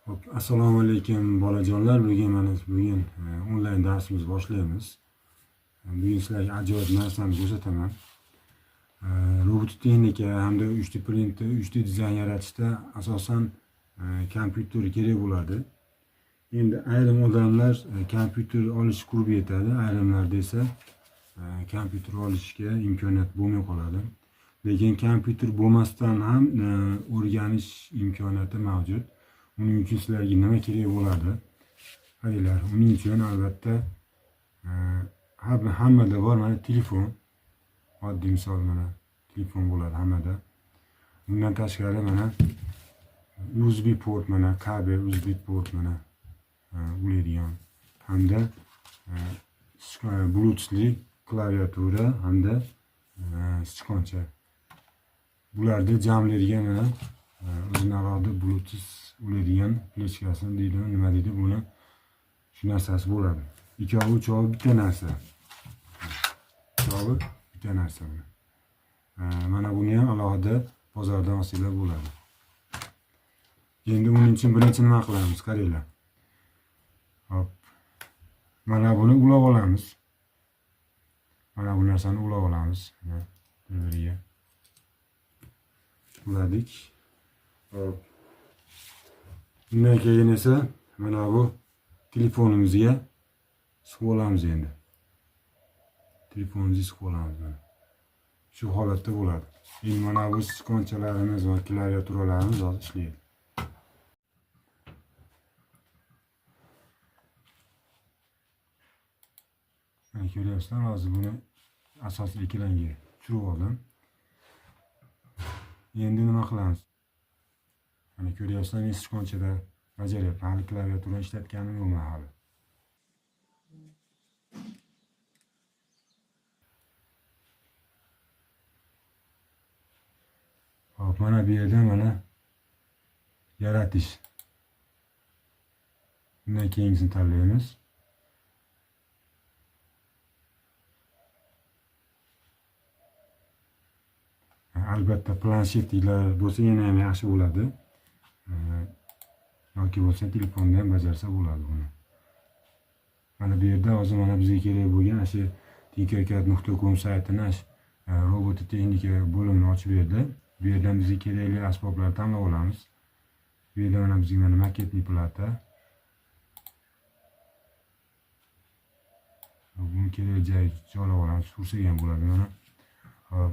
Hop, assalomu alaykum bolajonlar. Bugun onlayn darsimizni boshlaymiz. Bugun sizlarga ajoyib narsani ko'rsataman. Robot texnika hamda 3D printer, 3D dizayn yaratishda asosan kompyuter kerak bo'ladi. Endi ayrim odamlar kompyuter olish qurbi yetadi, ayrimlarda esa kompyuter olishga imkoniyat bo'lmay qoladi. Lekin kompyuter bo'lmasdan ham o'rganish imkoniyati mavjud. Uning uchun sizlarga nima kerak bo'ladi? Qaranglar, uning uchun albatta hammada bor mana telefon. Oddiy misol mana telefon bo'ladi hammada. Bundan tashqari mana USB port, mana kabel USB port mana uladigan hamda bluetoothli klaviatura hamda sichqoncha. Bularni jamlaydigan mana o'zini alohida bluetooth uladigan flechkasini deydi, nima deydi, buni shu narsasi bo'ladi. Ikkovi bitta narsa. Ikkovi bitta narsa. Mana buni ham alohida bozordan olsanglar bo'ladi. Endi uning uchun birinchi nima qilamiz? Qaranglar. Hop. Mana buni ulab olamiz. Mana bu narsani ulab olamiz. Bir-biriga uladik. Hop. Bundan keyin esa mana bu telefonimizga siqib olamiz endi. Telefonimizni siqib olamiz mana. Shu holatda bo'ladi. Endi mana bu sichqonchalarimiz va klaviaturalarimiz hozir ishlaydi. Mana ko'ryapsizlar, hozir buni asosiy ekranga tushirib oldim. Endi nima qilamiz? Mana ko'ryapsizlar, men sichqonchada bajaryapman. Hali klaviaturani ishlatganim yo'qman hali. Hop, mana bu yerda mana yaratish. Bundan keyingisini tanlaymiz. Albatta planshetlar bo'lsa yana ham yaxshi bo'ladi. Yoki bo'lsa telefonda ham bajarsa bo'ladi buni. Mana bu yerda hozir mana bizga kerak bo'lgan shu tinkercad.com saytini robot texnika bo'limini ochib berdi. Bu yerdan bizga kerakli asboblarni tanlab olamiz. Bu yerda mana bizga mana maketli plata. Buni kerakli joyga joylab olamiz. Sursak ham bo'ladi mana.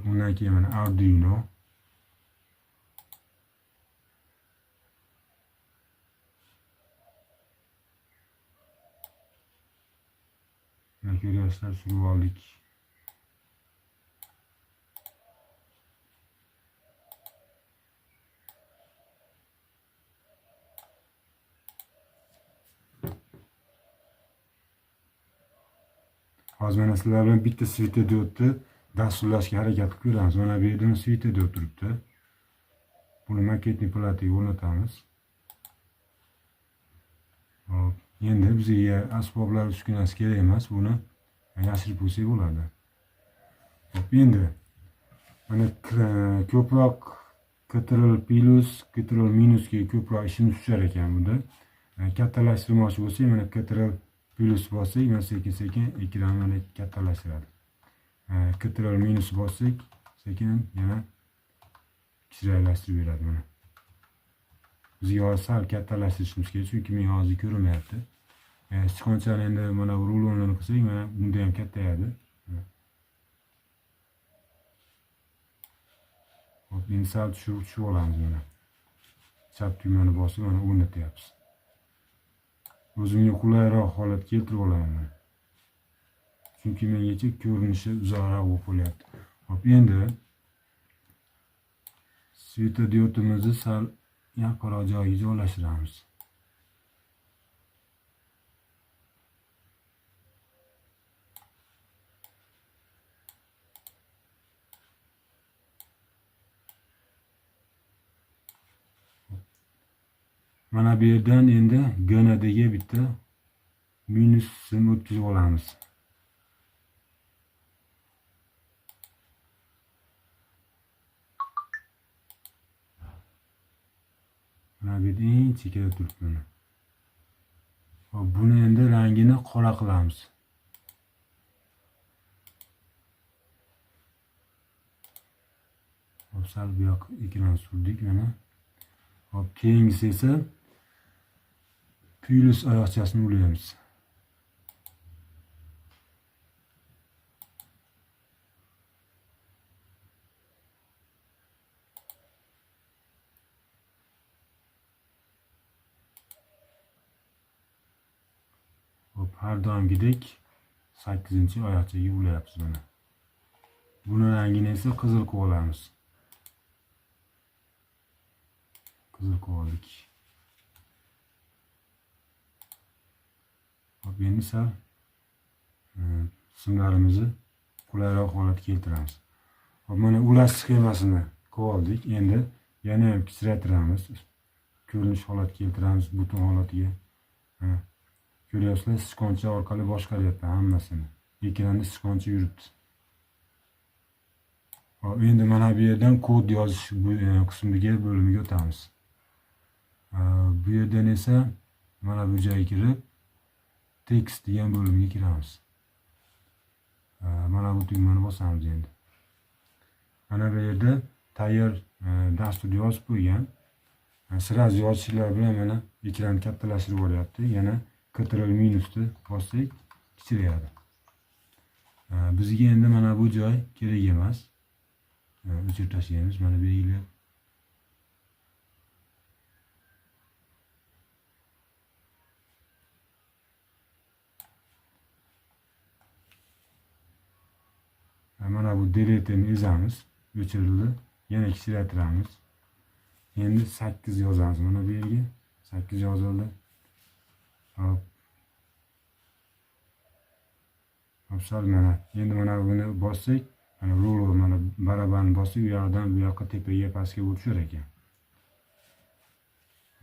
Bundan keyin mana Arduino. Mana ko'ryapsizlar, surib oldik. Hozir mana sizlar bilan bitta svetodiodni dasturlashga harakat qilib ko'ramiz. Mana bu yerda svetodiod turibdi. Buni maketli plataga o'rnatamiz. Hop, endi bizga asboblar uskunasi kerak emas, buni yashirib qo'ysak bo'ladi. Hop, endi mana ko'proq Ctrl+, Ctrl- ko'proq ishimiz tushar ekan bunda. Kattalashtirmoqchi bo'lsak, mana Ctrl+ bossak, mana sekin-sekin ekran mana kattalashtiradi. Ctrl- bossak, sekin yana kichiraklashtirib beradi mana. Bizga hozir sal kattalashtirishimiz kerak, chunki men hozir ko'rinmayapti. Sichqonchani endi mana bu rulonni qilsak, mana bunda ham kattayadi. Hop, endi sal tushib olamiz mana. Chap tugmani bosib mana o'rnatyapmiz. O'zimga qulayroq holat keltirib olaman. Chunki mengacha ko'rinishi uzoqroq bo'lib qolyapti. Hop, endi svetodiodimizni sal yaqinroq joyga joylashtiramiz. Mana bu yerdan endi GNDga bitta minusni o'tkazib olamiz. Mana bu yerda eng chekkada turibdi mana. Hop, buni endi rangini qora qilamiz. Hop, sal bu yoqqa ekran surdik mana. Hop, keyingisi esa plus oyoqchasini ulaymiz. Hop, har doimgidek 8-oyoqchaga ulayapmiz mana. Buni rangini esa qizil qilib olamiz. Qizil qilib oldik. Hop, endi sal simlarimizni qulayroq holatga keltiramiz. Hop, mana ulash sxemasini qilib oldik. Endi yana ham kichraytiramiz. Ko'rinish holatiga keltiramiz, butun holatiga. Ko'ryapsizlar, sichqoncha orqali boshqaryapti hammasini. Ekranda sichqoncha yuribdi. Hop, endi mana bu yerdan kod yozish qismiga, bo'limiga o'tamiz. Bu yerdan esa mana bu joyga kirib, text degan bo'limiga kiramiz. Mana bu tugmani bosamiz endi. Mana bu yerda tayyor dastur yozib qo'ygan. Sirasi yozishlar bilan mana ekran kattalashtirib yuboryapti. Yana Ctrl minusni bossak kichrayadi. Bizga endi mana bu joy kerak emas. O'chirib tashlaymiz. Mana bu yerga mana bu delete'ni ezamiz. O'chirildi. Yana kichraytiramiz. Endi 8 yozamiz. Mana bu yerga 8 yozildi. Hop. Sal mana. Endi mana buni bossak, mana ruler mana barabarni bosib, u yoqdan bu yoqqa tepaga pastga o'tishar ekan.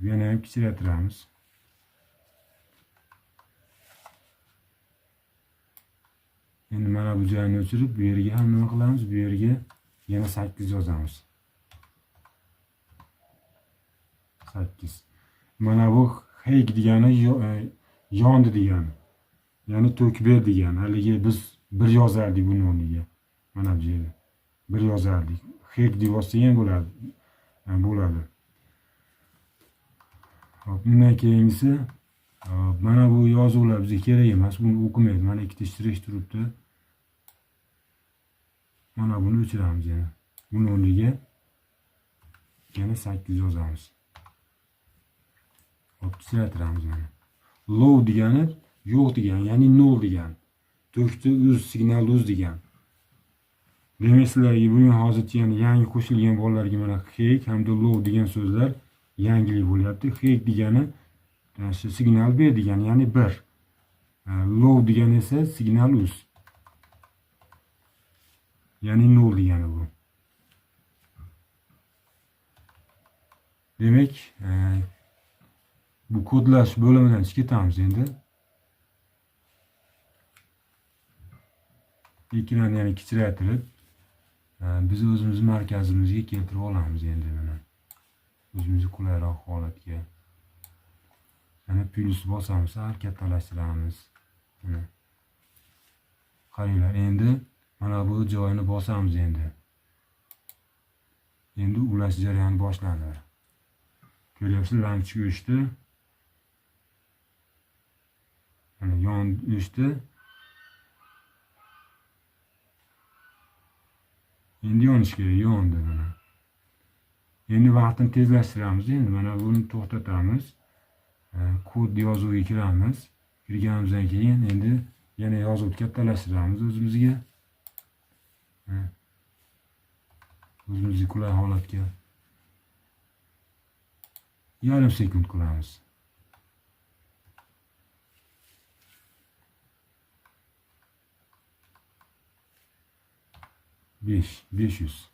Yana ham kichraytiramiz. Endi mana bu joyni o'chirib, bu yerga ham nima qilamiz? Bu yerga yana 8 yozamiz. 8. Mana bu heyk degani yondi degani. Ya'ni to'kib ber degani. Haligi biz 1 yozardik buni o'rniga. Mana bu yerda 1 yozardik. Heyk deb yozsa ham bo'ladi. Hop, undan keyingisi mana bu yozuvlar bizga kerak emas. Buni o'qimaydi. Mana ikkita shtrix turibdi. Mana buni o'chiramiz yana. Buni o'rniga yana 8 yozamiz. Hop, kichraytiramiz mana. Low degani yo'q degani, ya'ni nol degani. To'kdi uz, signal uz degani. Demak, sizlarga bugun hozircha yangi qo'shilgan bolalarga mana heyk hamda low degan so'zlar yangilik bo'lyapti. Heyk degani signal ber degani, ya'ni 1. Low degani esa signal uz. Ya'ni 0 degani bu. Demak, bu kodlash bo'limidan chiqib ketamiz endi. Ekranni yana kichraytirib, biz o'zimizni markazimizga keltirib olamiz endi mana. O'zimizni qulayroq holatga. Mana plus bosamiz, kattalashtiramiz. Mana. Qaranglar, endi mana bu joyini bosamiz endi. Endi ulash jarayoni boshlandi. Ko'ryapsizlar, lampochka o'chdi. Mana yon o'chdi. Endi yonish kerak, yondi mana. Endi vaqtni tezlashtiramiz. Endi mana buni to'xtatamiz. Kod yozuviga kiramiz. Kirganimizdan keyin endi yana yozuvni kattalashtiramiz o'zimizga. O'zimizga qulay holatga. Yarim sekund qilamiz. 500.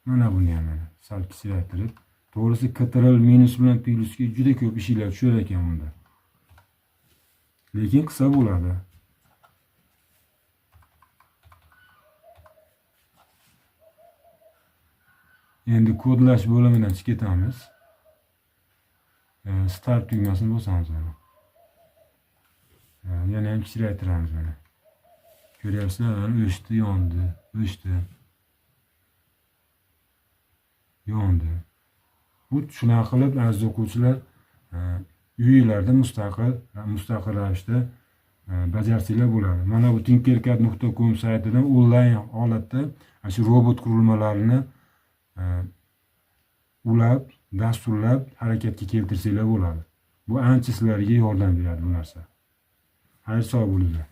Mana buni ham mana sal kichraytirib, to'g'risi Ctrl minus bilan plusga juda ko'p ishlar tushar ekan unda. Lekin qisqa bo'ladi. Endi kodlash bo'limidan chiqib ketamiz. Start tugmasini bosamiz mana. Yana ham kichraytiramiz mana. Ko'ryapsizlar, mana o'chdi, yondi, o'chdi. Yondi. Bu shunaqa qilib aziz o'quvchilar, uyingizlarda mustaqil ravishda bajarsanglar bo'ladi. Mana bu tinkercad.com saytidan onlayn holatda shu robot qurilmalarini ulab, dasturlab harakatga keltirsanglar bo'ladi. Bu ancha sizlarga yordam beradi bu narsa. Xayr, sog' bo'linglar.